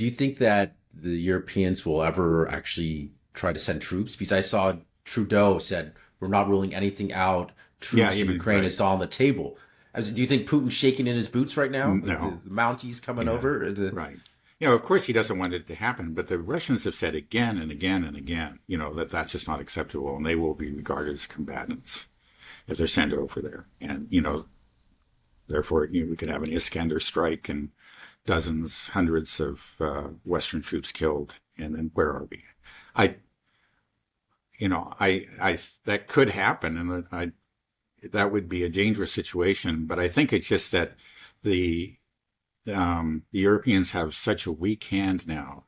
do you think that the Europeans will ever actually try to send troops? Because I saw Trudeau said we're not ruling anything out. Yeah, Troops to even Ukraine right. is on the table. Do you think Putin's shaking in his boots right now? The No. Mounties coming Yeah, over? right. Of course he doesn't want it to happen, but the Russians have said again and again and again, that that's just not acceptable, and they will be regarded as combatants if they're sent over there. And, therefore, we could have an Iskander strike and dozens, hundreds of Western troops killed. And then where are we? I, that could happen, and that would be a dangerous situation. But I think it's just that the the Europeans have such a weak hand now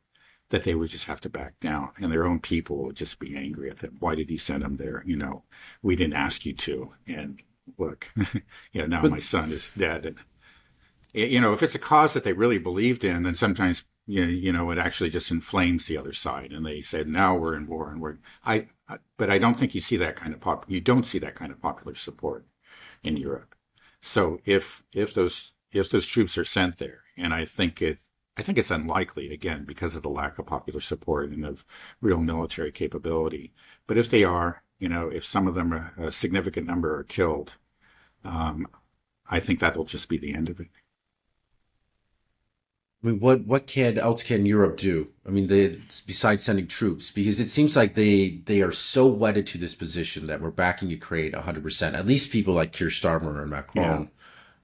that they would just have to back down, and their own people would just be angry at them. Why did he send them there? We didn't ask you to. And look, now But my son is dead. And if it's a cause that they really believed in, then sometimes it actually just inflames the other side, and they said, now we're in war, and but I don't think you see that kind of you don't see that kind of popular support in Europe. So if those troops are sent there, and I think it's unlikely, again, because of the lack of popular support and of real military capability. But if they are, if some of them, a significant number, are killed, I think that will just be the end of it. I mean, what else can Europe do? I mean, besides sending troops, because it seems like they are so wedded to this position that we're backing Ukraine 100%. At least people like Keir Starmer and Yeah. Macron,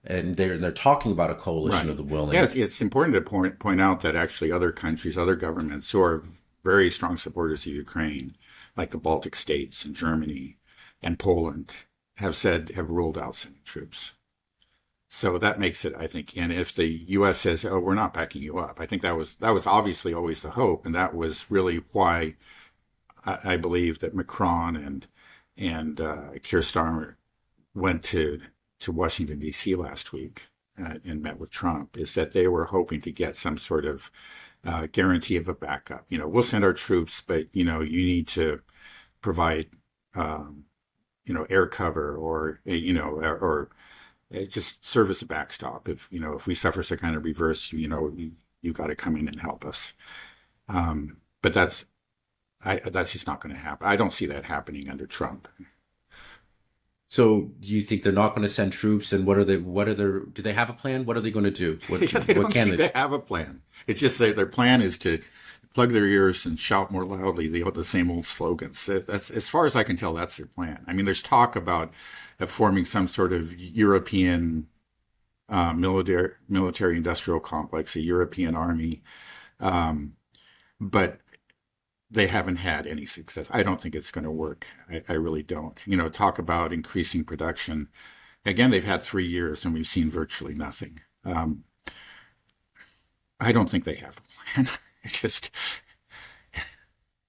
and they're talking about a coalition Right. of the Yeah, willing. it's important to point out that actually other countries, other governments who are very strong supporters of Ukraine, like the Baltic states and Germany and Poland, have ruled out sending troops. So that makes it, I think, and if the U.S. says, "Oh, we're not backing you up," I think that was obviously always the hope, and that was really why I believe that Macron and Keir Starmer went to Washington D.C. last week and met with Trump, is that they were hoping to get some sort of guarantee of a backup. We'll send our troops, but you need to provide air cover, or or just serve as a backstop. If we suffer some kind of reverse, you got to come in and help us. But that's just not going to happen. I don't see that happening under Trump. So, do you think they're not going to send troops? And do they have a plan? What are they going to do? Yeah, they What don't can seem they? to have a plan. It's just that their plan is to plug their ears and shout more loudly the same old slogans. That's, as far as I can tell, that's their plan. I mean, there's talk about forming some sort of European military industrial complex, a European army, but they haven't had any success. I don't think it's going to work. I really don't. Talk about increasing production. Again, they've had 3 years and we've seen virtually nothing. I don't think they have a plan. It's just,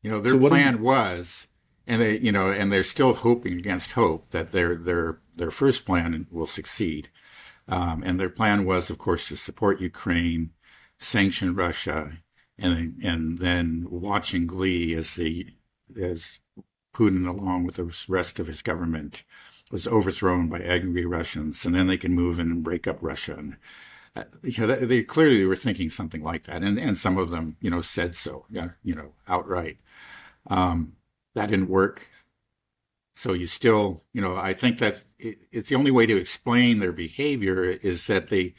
So, their plan was, and they're still hoping against hope that their first plan will succeed. And their plan was, of course, to support Ukraine, sanction Russia, and then watching glee as Putin, along with the rest of his government, was overthrown by angry Russians, and then they can move in and break up Russia. And they clearly were thinking something like that, and some of them, said so, yeah, outright. That didn't work. So you still, I think that it's the only way to explain their behavior is that they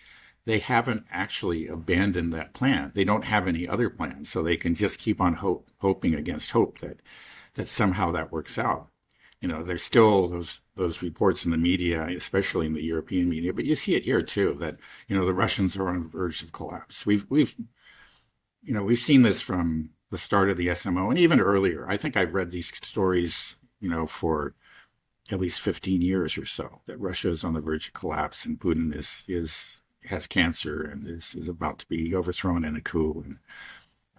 haven't actually abandoned that plan. They don't have any other plans, so they can just keep on hoping against hope that somehow that works out. There's still those reports in the media, especially in the European media, but you see it here too, that the Russians are on the verge of collapse. We've seen this from the start of the SMO and even earlier. I think I've read these stories, for at least 15 years or so, that Russia is on the verge of collapse and Putin has cancer and is about to be overthrown in a coup.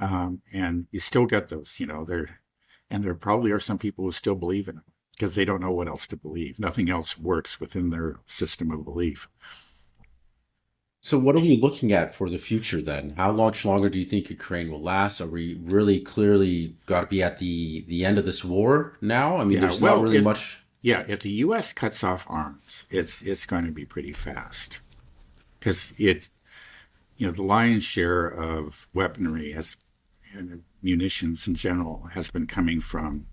And you still get those, there probably are some people who still believe in it because they don't know what else to believe. Nothing else works within their system of belief. So, what are we looking at for the future then? How much longer do you think Ukraine will last? Are we really clearly got to be at the end of this war now? I mean, Yeah, there's not really much. Yeah, if the U.S. cuts off arms, it's going to be pretty fast because the lion's share of weaponry has, and munitions in general, has been coming from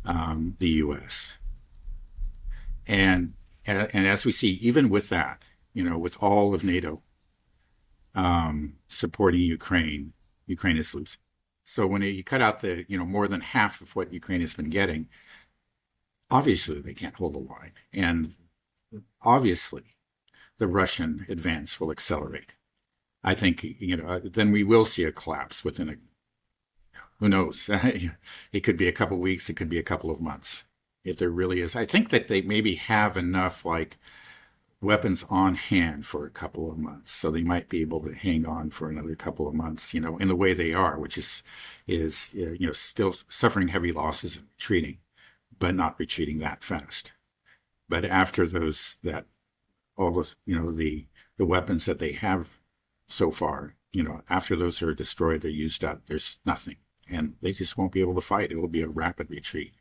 the U.S. And as we see, even with that, with all of NATO supporting Ukraine, Ukraine is losing. So when you cut out the, more than half of what Ukraine has been getting, obviously they can't hold the line. And obviously the Russian advance will accelerate. I think, then we will see a collapse within who knows? It could be a couple of weeks. It could be a couple of months. If there really is. I think that they maybe have enough weapons on hand for a couple of months. So they might be able to hang on for another couple of months, in the way they are, which is still suffering heavy losses and retreating, but not retreating that fast. But after all the weapons that they have so far, after those are destroyed, they're used up, there's nothing. And they just won't be able to fight. It will be a rapid retreat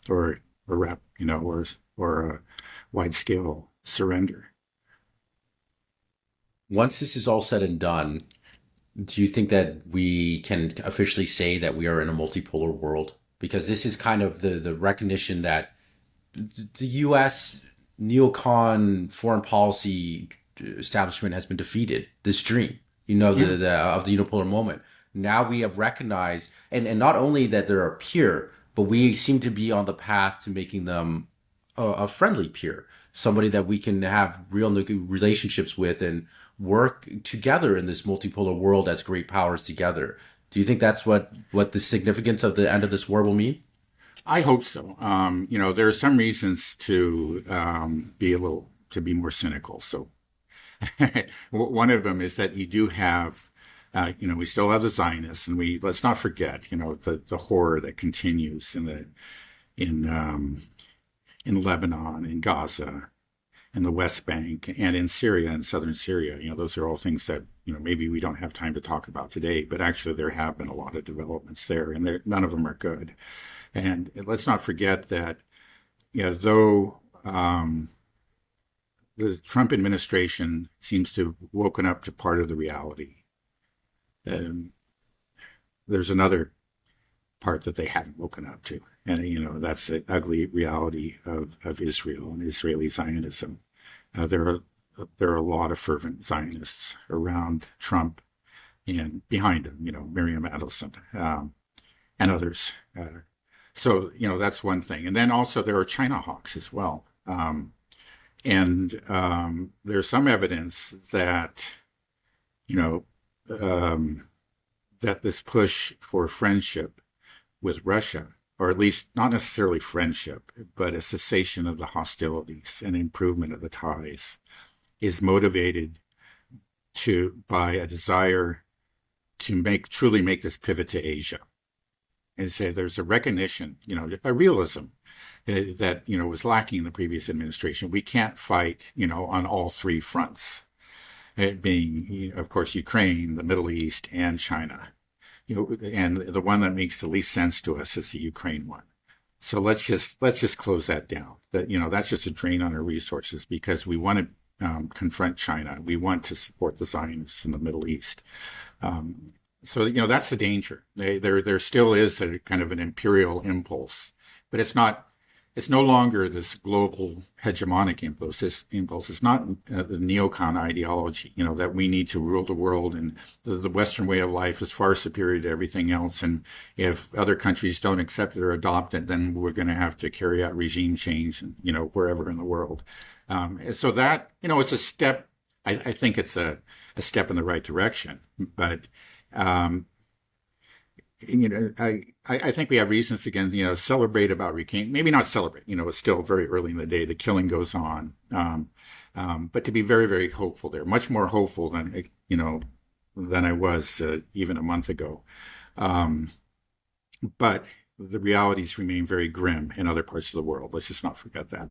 or a wide scale surrender. Once this is all said and done, do you think that we can officially say that we are in a multipolar world? Because this is kind of the recognition that the U.S. neocon foreign policy establishment has been defeated. This dream, of the unipolar moment. Now we have recognized, and not only that they're a peer, but we seem to be on the path to making them a friendly peer, somebody that we can have real relationships with and work together in this multipolar world as great powers together. Do you think that's what the significance of the end of this war will mean? I hope so. There are some reasons to be more cynical. So one of them is that you do have, we still have the Zionists, and let's not forget, the horror that continues in Lebanon, in Gaza, in the West Bank, and in Syria and southern Syria. Those are all things that, maybe we don't have time to talk about today, but actually there have been a lot of developments there, and none of them are good. And let's not forget that, though the Trump administration seems to have woken up to part of the reality, there's another part that they haven't woken up to. And, that's the ugly reality of Israel and Israeli Zionism. There are a lot of fervent Zionists around Trump and behind him, Miriam Adelson and others. So, that's one thing. And then also there are China hawks as well. And there's some evidence that, that this push for friendship with Russia, or at least not necessarily friendship, but a cessation of the hostilities and improvement of the ties, is motivated by a desire to truly make this pivot to Asia. And say there's a recognition, a realism that, was lacking in the previous administration. We can't fight, on all three fronts, it being, of course, Ukraine, the Middle East, and China. And the one that makes the least sense to us is the Ukraine one. So let's just close that down. That's just a drain on our resources because we want to confront China. We want to support the Zionists in the Middle East. So that's the danger. There still is a kind of an imperial impulse, but it's no longer this global hegemonic impulse. This impulse is not the neocon ideology, that we need to rule the world and the Western way of life is far superior to everything else. And if other countries don't accept it or adopt it, then we're going to have to carry out regime change, wherever in the world. So that, it's a step. I think it's a step in the right direction, but I think we have reasons again, celebrate about reclaim. Maybe not celebrate. It's still very early in the day. The killing goes on, but to be very, very hopeful there. Much more hopeful than I was even a month ago. But the realities remain very grim in other parts of the world. Let's just not forget that.